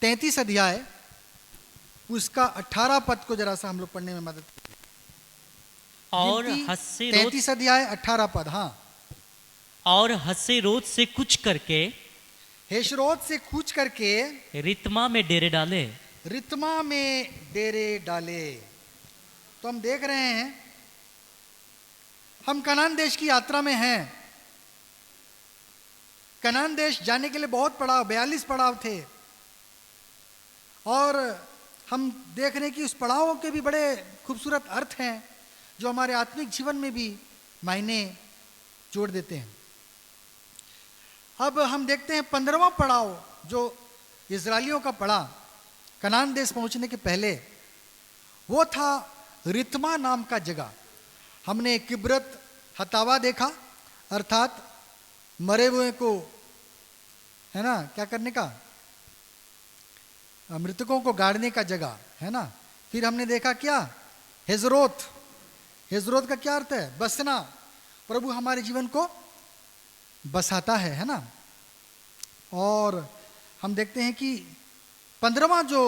33 अध्याय उसका 18 पद को जरा सा हम लोग पढ़ने में मदद करें। और हसेरोत 33 अध्याय 18 पद। हाँ। और हसेरोत से कुछ करके हेशरोत से कूच करके रित्मा में डेरे डाले। रित्मा में डेरे डाले। तो हम देख रहे हैं, हम कनान देश की यात्रा में हैं। कनान देश जाने के लिए बहुत पड़ाव, 42 पड़ाव थे, और हम देख रहे हैं कि उस पड़ावों के भी बड़े खूबसूरत अर्थ हैं जो हमारे आत्मिक जीवन में भी मायने जोड़ देते हैं। अब हम देखते हैं 15वां पड़ाव जो इजरायलियों का पड़ा कनान देश पहुंचने के पहले, वो था रित्मा नाम का जगह। हमने किब्रत हतावा देखा, अर्थात मरे हुए को, है ना, क्या करने का, मृतकों को गाड़ने का जगह, है ना। फिर हमने देखा क्या, हेजरोत। हेजरोत का क्या अर्थ है? बसना। प्रभु हमारे जीवन को बसाता है ना। और हम देखते हैं कि 15वां जो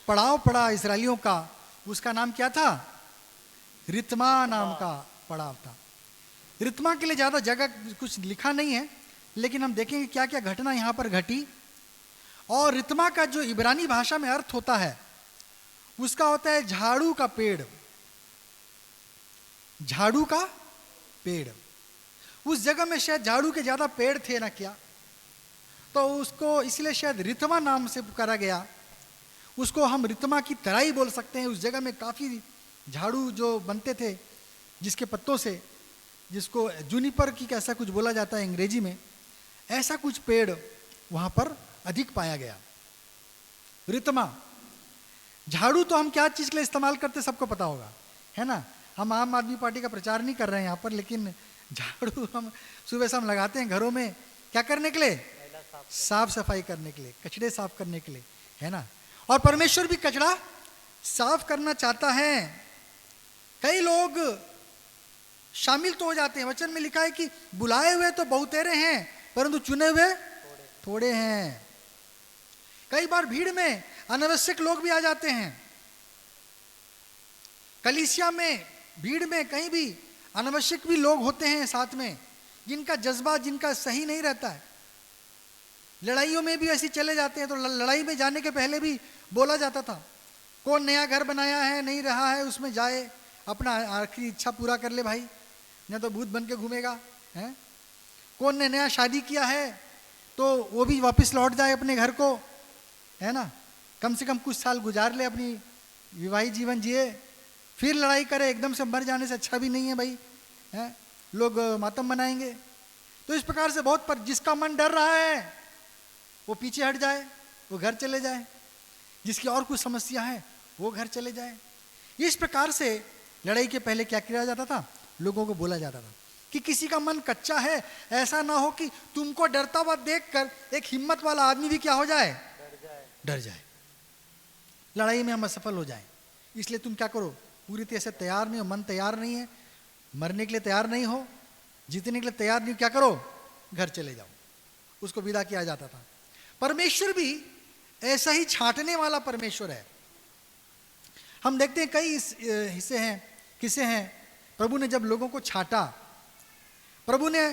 पड़ाव पड़ा इसराइलियों का, उसका नाम क्या था? रित्मा नाम का पड़ाव था। रित्मा के लिए ज़्यादा जगह कुछ लिखा नहीं है, लेकिन हम देखेंगे क्या क्या घटना यहाँ पर घटी। और रित्मा का जो इब्रानी भाषा में अर्थ होता है, उसका होता है झाड़ू का पेड़। झाड़ू का पेड़। उस जगह में शायद झाड़ू के ज्यादा पेड़ थे ना क्या, तो उसको इसलिए शायद रित्मा नाम से पुकारा गया। उसको हम रित्मा की तराई बोल सकते हैं। उस जगह में काफी झाड़ू जो बनते थे जिसके पत्तों से, जिसको जूनिपर की कैसा कुछ बोला जाता है अंग्रेजी में, ऐसा कुछ पेड़ वहां पर अधिक पाया गया। रित्मा। झाड़ू तो हम क्या चीज के लिए इस्तेमाल करते सबको पता होगा, है ना। हम आम आदमी पार्टी का प्रचार नहीं कर रहे हैं यहाँ पर, लेकिन झाड़ू हम सुबह शाम लगाते हैं घरों में। क्या करने के लिए? साफ सफाई करने के लिए, कचड़े साफ करने के लिए, है ना। और परमेश्वर भी कचड़ा साफ करना चाहता है। कई लोग शामिल तो हो जाते हैं। वचन में लिखा है कि बुलाए हुए तो बहुतेरे हैं, परंतु चुने हुए थोड़े हैं। कई बार भीड़ में अनावश्यक लोग भी आ जाते हैं। कलीसिया में, भीड़ में कहीं भी अनावश्यक भी लोग होते हैं साथ में, जिनका जज्बा, जिनका सही नहीं रहता है। लड़ाइयों में भी ऐसे चले जाते हैं। तो लड़ाई में जाने के पहले भी बोला जाता था, कौन नया घर बनाया है, नहीं रहा है, उसमें जाए, अपना आखिरी इच्छा पूरा कर ले भाई, नहीं तो भूत बन के घूमेगा, है। कौन ने नया शादी किया है तो वो भी वापस लौट जाए अपने घर को, है ना। कम से कम कुछ साल गुजार ले, अपनी विवाहित जीवन जिए, फिर लड़ाई करे। एकदम से मर जाने से अच्छा भी नहीं है भाई, है। लोग मातम मनाएंगे। तो इस प्रकार से बहुत, पर जिसका मन डर रहा है वो पीछे हट जाए, वो घर चले जाए। जिसकी और कुछ समस्या है वो घर चले जाए। इस प्रकार से लड़ाई के पहले क्या किया जाता था? लोगों को बोला जाता था कि किसी का मन कच्चा है, ऐसा ना हो कि तुमको डरता हुआ देखकर एक हिम्मत वाला आदमी भी क्या हो जाए? डर जाए, लड़ाई में हम असफल हो जाए। इसलिए तुम क्या करो, पूरी तरह से तैयार नहीं हो, मन तैयार नहीं है, मरने के लिए तैयार नहीं हो, जीतने के लिए तैयार नहीं हो, क्या करो? घर चले जाओ। उसको विदा किया जाता था। परमेश्वर भी ऐसा ही छांटने वाला परमेश्वर है। हम देखते हैं कई हिस्से हैं, किस्से हैं। प्रभु ने जब लोगों को छांटा, प्रभु ने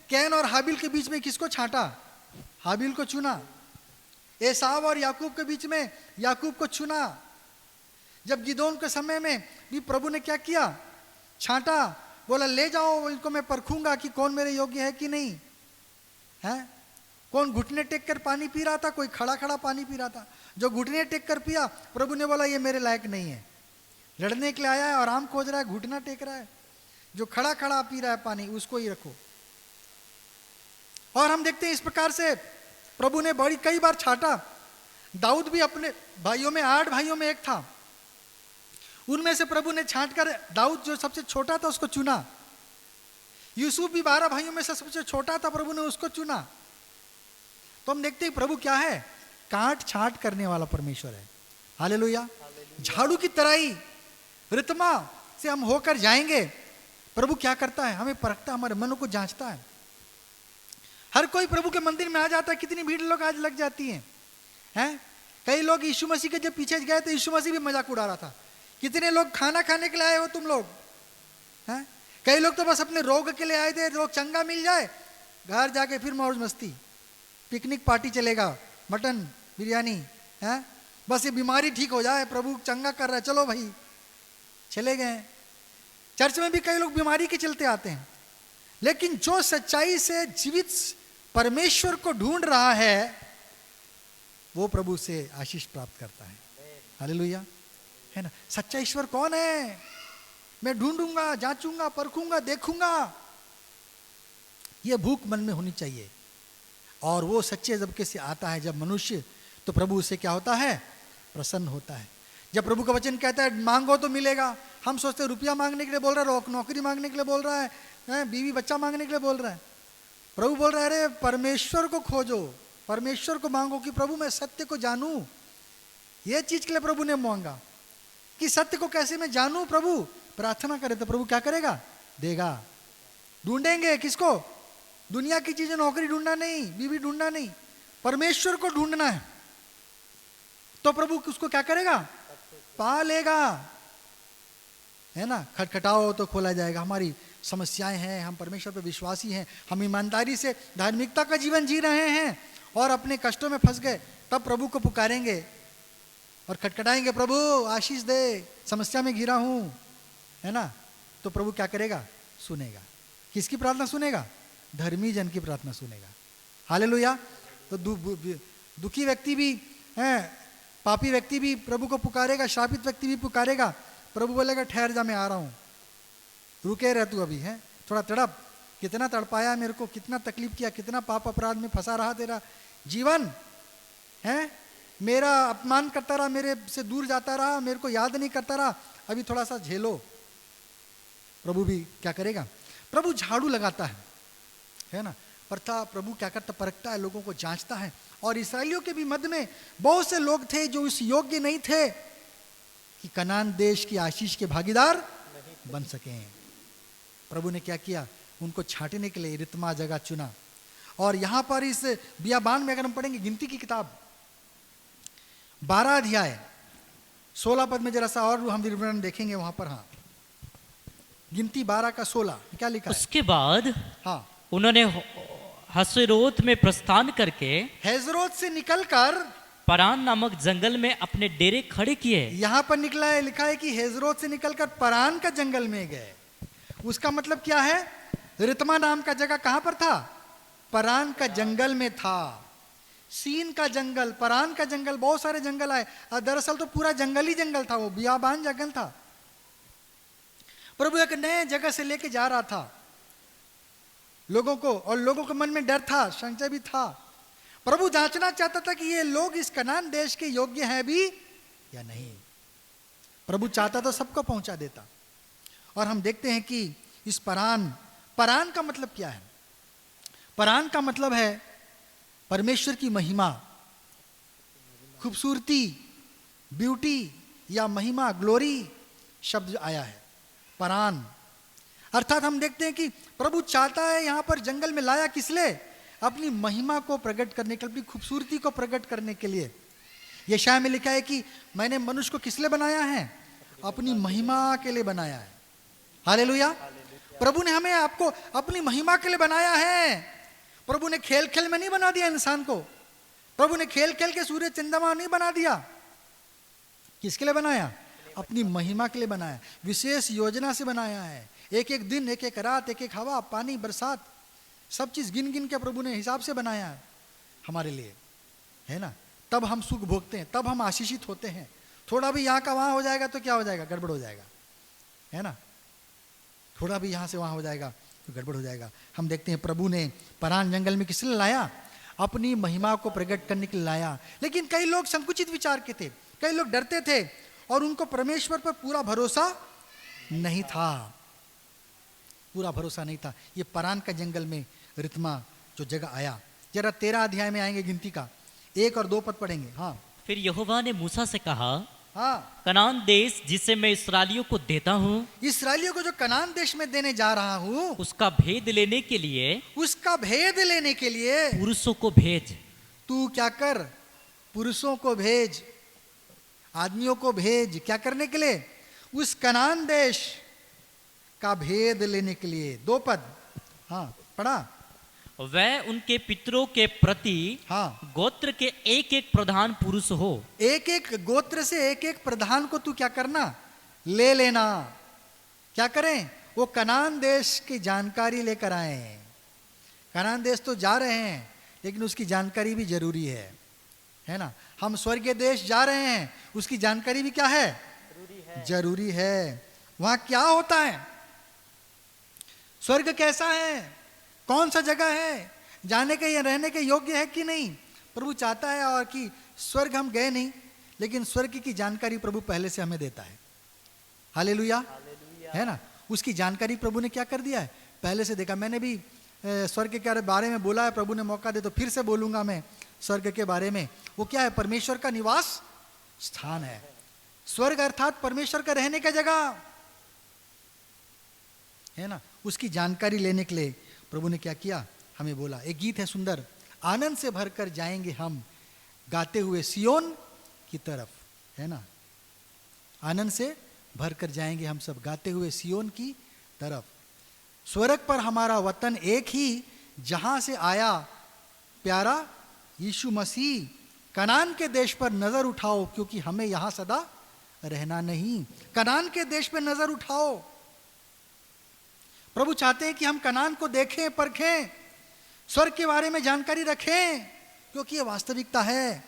कैन और हाबिल के बीच में किसको छांटा? हाबिल को चुना। एसाव और याकूब के बीच में याकूब को चुना। जब गिदोन के समय में भी प्रभु ने क्या किया? छांटा। बोला ले जाओ इनको, मैं परखूंगा कि कौन मेरे योग्य है कि नहीं, है। कौन घुटने टेक कर पानी पी रहा था, कोई खड़ा खड़ा पानी पी रहा था। जो घुटने टेक कर पिया, प्रभु ने बोला ये मेरे लायक नहीं है, लड़ने के लिए आया है, आराम खोज रहा है, घुटना टेक रहा है। जो खड़ा खड़ा पी रहा है पानी, उसको ही रखो। और हम देखते हैं इस प्रकार से प्रभु ने बड़ी कई बार छाटा। दाऊद भी अपने भाइयों में, 8 भाइयों में एक था, उनमें से प्रभु ने छांट कर दाऊद जो सबसे छोटा था उसको चुना। यूसुफ भी 12 भाइयों में से सबसे छोटा था, प्रभु ने उसको चुना। तो हम देखते हैं प्रभु क्या है? काट छांट करने वाला परमेश्वर है। हालेलुया। झाड़ू की तराई, रित्मा से हम होकर जाएंगे। प्रभु क्या करता है? हमें परखता है, हमारे मनों को जांचता है। हर कोई प्रभु के मंदिर में आ जाता है। कितनी भीड़ लोग आज लग जाती है, हैं? कई लोग यीशु मसीह के जब पीछे गए तो यीशु मसीह भी मजाक उड़ा रहा था, कितने लोग खाना खाने के लिए आए हो तुम लोग हैं? कई लोग तो बस अपने रोग के लिए आए थे, लोग चंगा मिल जाए घर जाके फिर मौज मस्ती, पिकनिक पार्टी चलेगा, मटन बिरयानी है, बस ये बीमारी ठीक हो जाए, प्रभु चंगा कर रहा है, चलो भाई चले गए। चर्च में भी कई लोग बीमारी के चलते आते हैं, लेकिन जो सच्चाई से जीवित परमेश्वर को ढूंढ रहा है वो प्रभु से आशीष प्राप्त करता है। हालेलुया, है ना। सच्चा ईश्वर कौन है? मैं ढूंढूंगा, जांचूंगा, परखूंगा, देखूंगा, ये भूख मन में होनी चाहिए। और वो सच्चे जबके से आता है जब मनुष्य, तो प्रभु उससे क्या होता है? प्रसन्न होता है। जब प्रभु का वचन कहता है मांगो तो मिलेगा, हम सोचते हैं रुपया मांगने के लिए बोल रहा है, नौकरी मांगने के लिए बोल रहा है, बीवी बच्चा मांगने के लिए बोल रहा है। प्रभु बोल रहा है अरे परमेश्वर को खोजो, परमेश्वर को मांगो कि प्रभु मैं सत्य को जानूं। ये चीज के लिए प्रभु ने मांगा कि सत्य को कैसे मैं जानूं। प्रभु प्रार्थना करे तो प्रभु क्या करेगा? देगा। ढूंढेंगे किसको? दुनिया की चीजें, नौकरी ढूंढना नहीं, बीवी ढूंढना नहीं, परमेश्वर को ढूंढना है, तो प्रभु उसको क्या करेगा? पा लेगा, है ना। खटखटाओ तो खोला जाएगा। हमारी समस्याएं हैं, हम परमेश्वर पे विश्वासी हैं, हम ईमानदारी से धार्मिकता का जीवन जी रहे हैं और अपने कष्टों में फंस गए, तब प्रभु को पुकारेंगे और खटखटाएंगे, प्रभु आशीष दे, समस्या में घिरा हूं, है ना। तो प्रभु क्या करेगा? सुनेगा। किसकी प्रार्थना सुनेगा? धर्मी जन की प्रार्थना सुनेगा। हालेलुया। तो दुखी व्यक्ति भी है, पापी व्यक्ति भी प्रभु को पुकारेगा, श्रापित व्यक्ति भी पुकारेगा। प्रभु बोलेगा ठहर जा, मैं आ रहा हूं, रुके रह तू अभी, है थोड़ा तड़प, कितना तड़पाया मेरे को, कितना तकलीफ किया, कितना पाप अपराध में फंसा रहा तेरा जीवन है, मेरा अपमान करता रहा, मेरे से दूर जाता रहा, मेरे को याद नहीं करता रहा, अभी थोड़ा सा झेलो। प्रभु भी क्या करेगा? प्रभु झाड़ू लगाता है ना। प्रभु क्या करता? परखता है, लोगों को जांचता है। और इस्राएलियों के भी मध्य में बहुत से लोग थे जो इस योग्य नहीं थे कि कनान देश की आशीष के भागीदार बन सकें। प्रभु ने क्या किया? उनको छांटने के लिए रितमा जगह चुना। और यहां पर इस बियाबान में अगर हम पढ़ेंगे गिनती की किताब 12 अध्याय 16 पद में जरा सा और हम विवरण देखेंगे वहां पर। हाँ, गिनती 12 का 16 क्या लिखा है? उसके बाद हाँ, उन्होंने हसेरोत में प्रस्थान करके हेजरोत से निकलकर परान नामक जंगल में अपने डेरे खड़े किए। यहां पर निकला है, लिखा है कि हेजरोत से निकलकर परान का जंगल में गए। उसका मतलब क्या है? रितमा नाम का जगह कहां पर था? परान का जंगल में था। सीन का जंगल, परान का जंगल, बहुत सारे जंगल आए। दरअसल तो पूरा जंगल ही जंगल था, वो बियाबान जंगल था। प्रभु एक नए जगह से लेके जा रहा था लोगों को, और लोगों के मन में डर था, संशय भी था। प्रभु जांचना चाहता था कि ये लोग इस कनान देश के योग्य हैं भी या नहीं। प्रभु चाहता तो सबको पहुंचा देता। और हम देखते हैं कि इस परान का मतलब क्या है? परान का मतलब है परमेश्वर की महिमा, खूबसूरती, ब्यूटी या महिमा, ग्लोरी शब्द आया है परान। अर्थात हम देखते हैं कि प्रभु चाहता है, यहां पर जंगल में लाया किस लिए? अपनी महिमा को प्रकट करने के लिए, अपनी खूबसूरती को प्रकट करने के लिए। यशायाह में लिखा है कि मैंने मनुष्य को किस लिए बनाया है? अपनी महिमा के लिए बनाया है। हालेलुया। प्रभु ने हमें आपको अपनी महिमा के लिए बनाया है। प्रभु ने खेल खेल में नहीं बना दिया इंसान को। प्रभु ने खेल खेल के सूर्य चंद्रमा नहीं बना दिया। किसके लिए बनाया? अपनी महिमा के लिए बनाया, विशेष योजना से बनाया है। एक एक दिन, एक एक रात, एक एक हवा, पानी, बरसात, सब चीज गिन गिन के प्रभु ने हिसाब से बनाया है हमारे लिए, है ना। तब हम सुख भोगते हैं, तब हम आशीषित होते हैं। थोड़ा भी यहाँ का वहां हो जाएगा तो क्या हो जाएगा? गड़बड़ हो जाएगा, है ना। थोड़ा भी यहाँ से वहां हो जाएगा तो गड़बड़ हो जाएगा। हम देखते हैं प्रभु ने परान जंगल में किस लिए लाया? अपनी महिमा को प्रकट करने के लिए लाया। लेकिन कई लोग संकुचित विचार के थे, कई लोग डरते थे और उनको परमेश्वर पर पूरा भरोसा नहीं था, पूरा भरोसा नहीं था। ये परान का जंगल में रितमा जो जगह आया, जरा 13 अध्याय में आएंगे, गिनती का 1 और 2 पद पढ़ेंगे। हाँ, फिर यहोवा ने मूसा से कहा, हाँ, कनान देश जिसे मैं इसराइलियों को देता हूँ, इसराइलियों को जो कनान देश में देने जा रहा हूँ, उसका भेद लेने के लिए, उसका भेद लेने के लिए पुरुषों को भेज। तू क्या कर? पुरुषों को भेज, आदमियों को भेज, क्या करने के लिए? उस कनान देश का भेद लेने के लिए। 2 पद, हाँ पढ़ा। वह उनके पितरों के प्रति हाँ, गोत्र के एक एक प्रधान पुरुष हो। एक एक गोत्र से एक एक प्रधान को तू क्या करना? ले लेना। क्या करें? वो कनान देश की जानकारी लेकर आए। कनान देश तो जा रहे हैं, लेकिन उसकी जानकारी भी जरूरी है ना। हम स्वर्गीय देश जा रहे हैं, उसकी जानकारी भी क्या है? जरूरी है। वहां क्या होता है? स्वर्ग कैसा है? कौन सा जगह है? जाने के या रहने के योग्य है कि नहीं? प्रभु चाहता है। और कि स्वर्ग हम गए नहीं, लेकिन स्वर्ग की जानकारी प्रभु पहले से हमें देता है। हालेलुया, है ना। उसकी जानकारी प्रभु ने क्या कर दिया है? पहले से देखा। मैंने भी स्वर्ग के बारे में बोला है, प्रभु ने मौका दे तो फिर से बोलूंगा मैं स्वर्ग के बारे में। वो क्या है? परमेश्वर का निवास स्थान है। स्वर्ग अर्थात परमेश्वर का रहने का जगह है ना। उसकी जानकारी लेने के लिए प्रभु ने क्या किया? हमें बोला। एक गीत है सुंदर, आनंद से भरकर जाएंगे हम गाते हुए सियोन की तरफ, है ना। आनंद से भरकर जाएंगे हम सब गाते हुए सियोन की तरफ। स्वर्ग पर हमारा वतन एक ही, जहां से आया प्यारा यीशु मसीह। कनान के देश पर नजर उठाओ, क्योंकि हमें यहां सदा रहना नहीं। कनान के देश पर नजर उठाओ। प्रभु चाहते हैं कि हम कनान को देखें, परखें, स्वर्ग के बारे में जानकारी रखें, क्योंकि ये वास्तविकता है।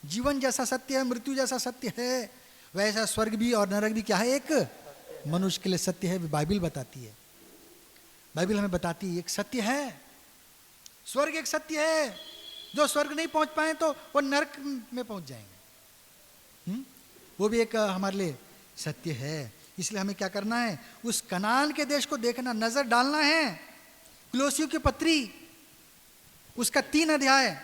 जीवन जैसा सत्य है, मृत्यु जैसा सत्य है, वैसा स्वर्ग भी और नरक भी क्या है? एक मनुष्य के लिए सत्य है। बाइबिल बताती है, बाइबिल हमें बताती है एक सत्य है। स्वर्ग एक सत्य है। जो स्वर्ग नहीं पहुंच पाए तो वो नरक में पहुंच जाएंगे। वो भी एक हमारे लिए सत्य है। इसलिए हमें क्या करना है? उस कनान के देश को देखना, नजर डालना है। कुलोसियों की पत्री उसका 3 अध्याय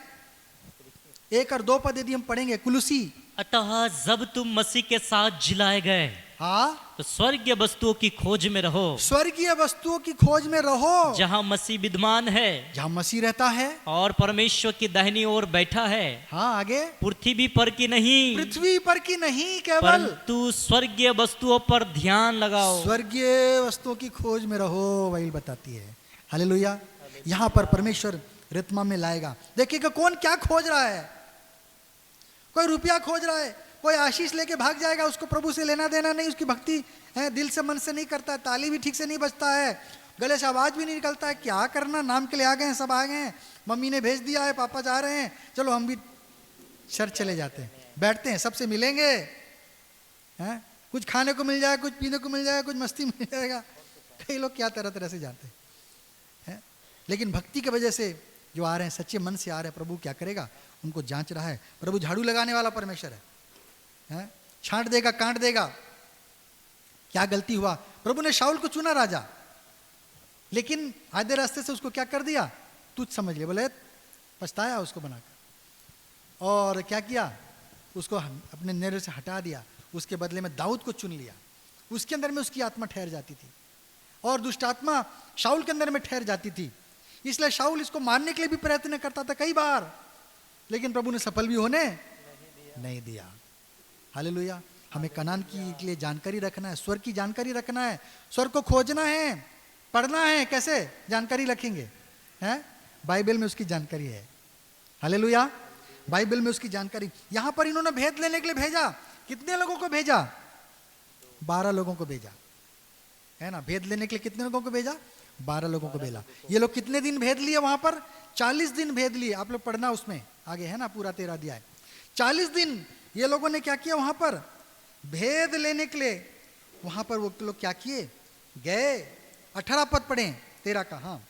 1 और 2 पद यदि हम पढ़ेंगे। कुलुसी, अतः जब तुम मसीह के साथ जिलाए गए, हाँ, तो स्वर्गीय वस्तुओं की खोज में रहो। स्वर्गीय वस्तुओं की खोज में रहो, जहां मसीह विद्यमान है, जहां मसीह रहता है और परमेश्वर की दाहिनी ओर बैठा है। हाँ, आगे। पृथ्वी पर की नहीं, पृथ्वी पर की नहीं केवल, परंतु स्वर्गीय वस्तुओं पर ध्यान लगाओ। स्वर्गीय वस्तुओं की खोज में रहो, बाइबल बताती है। हालेलुया। यहां पर परमेश्वर रित्मा में लाएगा। देखिएगा कौन क्या खोज रहा है। कोई रुपया खोज रहा है, कोई आशीष लेके भाग जाएगा, उसको प्रभु से लेना देना नहीं। उसकी भक्ति है दिल से मन से नहीं करता है, ताली भी ठीक से नहीं बजता है, गले से आवाज भी नहीं निकलता है। क्या करना, नाम के लिए आ गए हैं, सब आ गए हैं, मम्मी ने भेज दिया है, पापा जा रहे हैं, चलो हम भी चर्च चले जाते हैं, बैठते हैं, सबसे मिलेंगे, हैं, कुछ खाने को मिल जाए, कुछ पीने को मिल जाए, कुछ मस्ती मिल जाएगा। कई लोग क्या तरह तरह से जाते हैं, लेकिन भक्ति की वजह से जो आ रहे हैं, सच्चे मन से आ रहे हैं, प्रभु क्या करेगा? उनको जांच रहा है। प्रभु झाड़ू लगाने वाला परमेश्वर है, छांट देगा, काट देगा। क्या गलती हुआ? प्रभु ने शाऊल को चुना राजा, लेकिन आधे रास्ते से उसको क्या कर दिया? तुझ समझ लिया, बोले पछताया उसको बनाकर। और क्या किया? उसको अपने नेरे से हटा दिया। उसके बदले में दाऊद को चुन लिया। उसके अंदर में उसकी आत्मा ठहर जाती थी, और दुष्ट आत्मा शाऊल के अंदर में ठहर जाती थी। इसलिए शाऊल इसको मारने के लिए भी प्रयत्न करता था कई बार, लेकिन प्रभु ने सफल भी होने नहीं दिया। हालेलुया। हमें कनान की लिए जानकारी रखना है, स्वर्ग की जानकारी रखना है, स्वर्ग को खोजना है, पढ़ना है। कैसे जानकारी रखेंगे? हैं? बाइबल में उसकी जानकारी है। हालेलुया। बाइबल में उसकी जानकारी। यहां पर इन्होंने भेद लेने के लिए भेजा। कितने लोगों को भेजा? 12 लोगों को भेजा, है ना। भेद लेने के लिए कितने लोगों को भेजा? 12 लोगों को भेजा। ये लोग कितने दिन भेद लिए वहां पर? 40 दिन भेद लिए। आप लोग पढ़ना उसमें आगे, है ना, पूरा 13 अध्याय। 40 दिन ये लोगों ने क्या किया? वहां पर भेद लेने के लिए वहां पर वो लोग क्या किए? गए। 18 पद पढ़े 13 का। हाँ।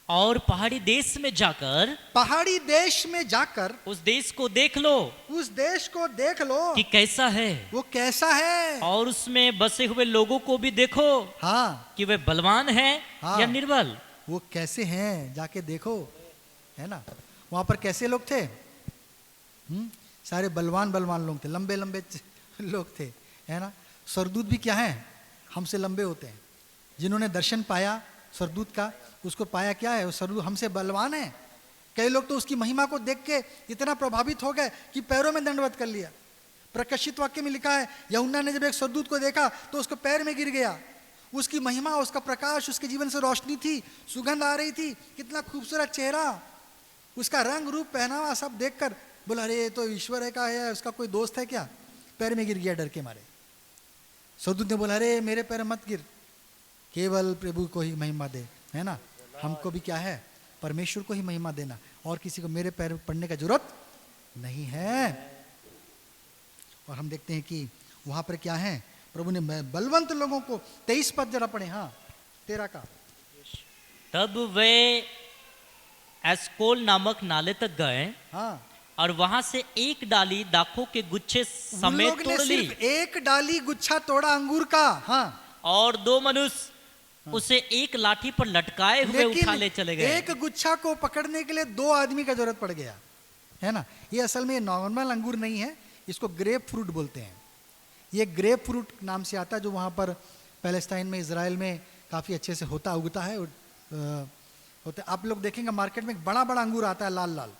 और पहाड़ी देश में जाकर, पहाड़ी देश में जाकर उस देश को देख लो, उस देश को देख लो कि कैसा है, वो कैसा है, और उसमें बसे हुए लोगों को भी देखो, हाँ, कि वे बलवान हैं हाँ, या निर्बल। वो कैसे हैं, जाके देखो, है ना। वहां पर कैसे लोग थे? सारे बलवान बलवान लोग थे, लंबे लंबे लोग थे, है ना। स्वर्गदूत भी क्या है? हमसे लंबे होते हैं। जिन्होंने दर्शन पाया स्वर्गदूत का, उसको पाया क्या है? वो स्वर्गदूत हमसे बलवान है। कई लोग तो उसकी महिमा को देख के इतना प्रभावित हो गए कि पैरों में दंडवत कर लिया। प्रकाशित वाक्य में लिखा है, यूहन्ना ने जब एक स्वर्गदूत को देखा तो उसको पैर में गिर गया। उसकी महिमा, उसका प्रकाश, उसके जीवन से रोशनी थी, सुगंध आ रही थी, कितना खूबसूरत चेहरा, उसका रंग रूप पहनावा सब देखकर बोला, अरे तो ईश्वर है का है, उसका कोई दोस्त है क्या? पैर में गिर गया डर के मारे। स्वर्गदूत ने बोला, अरे मेरे पैर मत गिर, केवल प्रभु को ही महिमा दे, है ना। हमको भी क्या है, परमेश्वर को ही महिमा देना, और किसी को मेरे पैर पड़ने का जरूरत नहीं है। और हम देखते हैं कि वहां पर क्या है, प्रभु ने बलवंत लोगों को, 23 पद जरा पढ़े, हाँ 13 का। तब वे एस्कोल नामक नाले तक गए, हाँ, और वहां से एक डाली दाखों के गुच्छे उन समेत लोग ने तोड़ ली, सिर्फ एक डाली गुच्छा तोड़ा अंगूर का, हाँ, और 2 मनुष्य उसे एक लाठी पर लटकाए हुए उठा ले चले गए। एक गुच्छा को पकड़ने के लिए 2 आदमी का जरूरत पड़ गया, है ना। ये असल में नॉर्मल अंगूर नहीं है, इसको ग्रेप फ्रूट बोलते हैं। ये ग्रेप फ्रूट नाम से आता है, जो वहाँ पर पैलेस्टाइन में, इजराइल में काफ़ी अच्छे से उगता है। होते आप लोग देखेंगे मार्केट में बड़ा बड़ा अंगूर आता है, लाल लाल,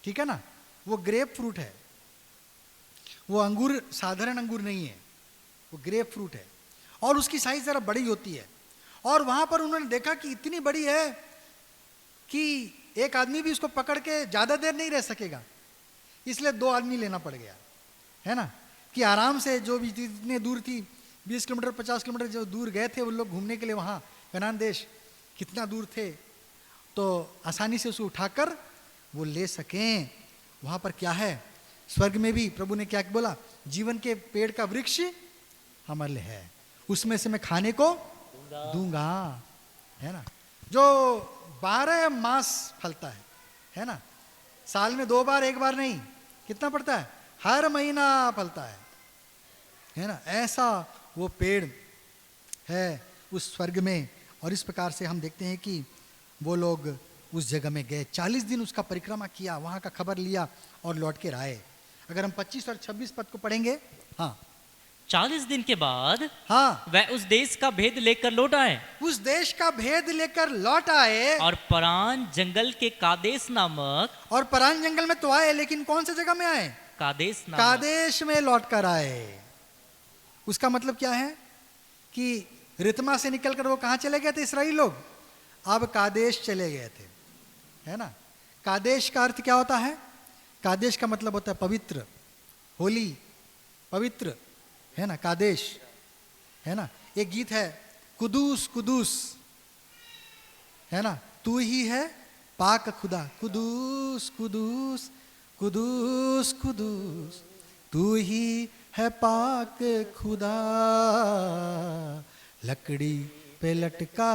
ठीक है ना, वो ग्रेप फ्रूट है। वो अंगूर साधारण अंगूर नहीं है, वो ग्रेप फ्रूट है, और उसकी साइज ज़रा बड़ी होती है। और वहाँ पर उन्होंने देखा कि इतनी बड़ी है कि एक आदमी भी उसको पकड़ के ज़्यादा देर नहीं रह सकेगा, इसलिए 2 आदमी लेना पड़ गया, है ना, कि आराम से जो भी जितने दूर थी, 20 किलोमीटर 50 किलोमीटर जो दूर गए थे वो लोग घूमने के लिए, वहाँ कनान देश कितना दूर थे, तो आसानी से उसे उठाकर वो ले सकें। वहाँ पर क्या है, स्वर्ग में भी प्रभु ने क्या बोला, जीवन के पेड़ का वृक्ष हमारे लिए है, उसमें से मैं खाने को दूंगा, है ना, जो 12 मास फलता है ना, साल में 2 बार, 1 बार नहीं, कितना पड़ता है, हर महीना फलता है ना। ऐसा वो पेड़ है उस स्वर्ग में। और इस प्रकार से हम देखते हैं कि वो लोग उस जगह में गए, 40 दिन उसका परिक्रमा किया, वहाँ का खबर लिया और लौट के आए। अगर हम 25 और 26 पद को पढ़ेंगे, हाँ, 40 दिन के बाद हाँ, वह उस देश का भेद लेकर लौट आए, उस देश का भेद लेकर लौट आए, और परान जंगल के कादेश नामक, और परान जंगल में तो आए, लेकिन कौन सी जगह में आए, कादेश नामक, कादेश में लौट कर आए। उसका मतलब क्या है कि रितमा से निकलकर वो कहाँ चले गए थे इस्राएली लोग, अब कादेश चले गए थे, है ना। कादेश का अर्थ क्या होता है, कादेश का मतलब होता है पवित्र, होली, पवित्र, है ना, कादेश, है ना। एक गीत है, कुदूस कुदूस, है ना, तू ही है पाक खुदा, कुदूस कुदूस कुदूस कुदूस, तू ही है पाक खुदा, लकड़ी पे लटका